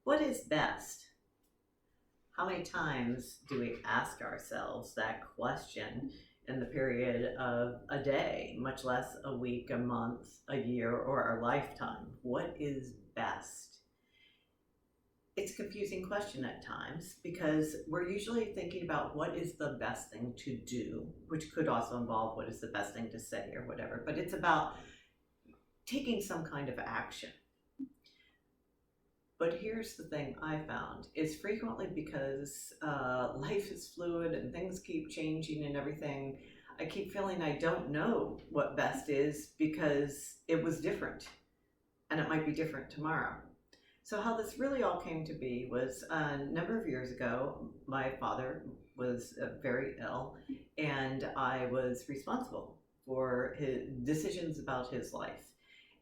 What is best? How many times do we ask ourselves that question in the period of a day, much less a week, a month, a year, or our lifetime? What is best? It's a confusing question at times because we're usually thinking about what is the best thing to do, which could also involve what is the best thing to say or whatever, but it's about taking some kind of action. But here's the thing I found is frequently because life is fluid and things keep changing and everything, I keep feeling I don't know what best is because it was different and it might be different tomorrow. So how this really all came to be was a number of years ago, my father was very ill and I was responsible for his decisions about his life.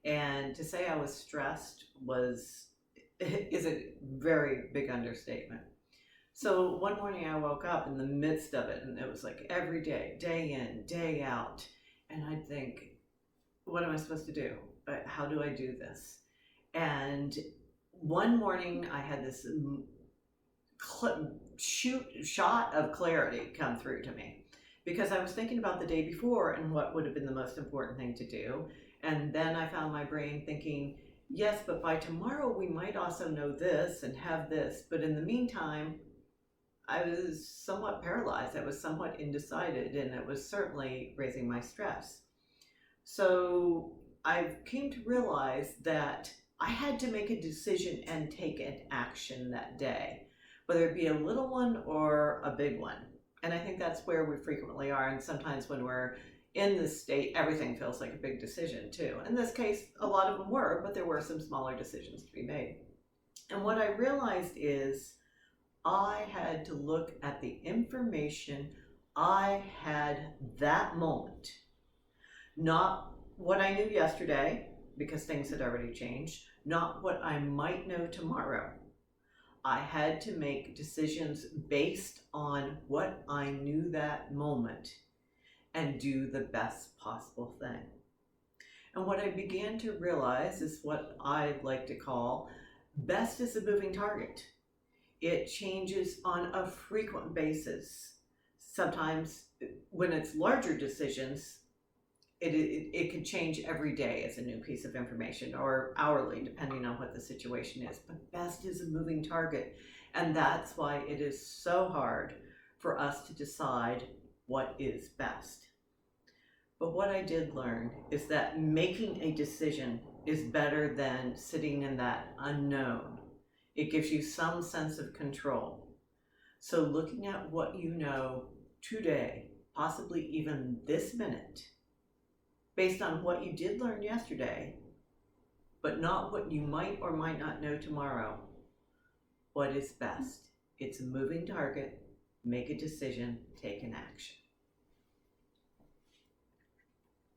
And to say I was stressed is a very big understatement. So one morning I woke up in the midst of it and it was like every day, day in, day out. And I'd think, what am I supposed to do? How do I do this? And one morning I had this shot of clarity come through to me because I was thinking about the day before and what would have been the most important thing to do. And then I found my brain thinking, yes, but by tomorrow we might also know this and have this. But in the meantime, I was somewhat paralyzed. I was somewhat undecided, and it was certainly raising my stress. So I came to realize that I had to make a decision and take an action that day, whether it be a little one or a big one. And I think that's where we frequently are. And sometimes when we're in this state, everything feels like a big decision too. In this case, a lot of them were, but there were some smaller decisions to be made. And what I realized is I had to look at the information I had that moment, not what I knew yesterday, because things had already changed, not what I might know tomorrow. I had to make decisions based on what I knew that moment and do the best possible thing. And what I began to realize is what I like to call best is a moving target. It changes on a frequent basis. Sometimes when it's larger decisions, it can change every day as a new piece of information or hourly, depending on what the situation is. But best is a moving target. And that's why it is so hard for us to decide what is best. But what I did learn is that making a decision is better than sitting in that unknown. It gives you some sense of control. So looking at what you know today, possibly even this minute, based on what you did learn yesterday, but not what you might or might not know tomorrow, what is best? It's a moving target. Make a decision, take an action.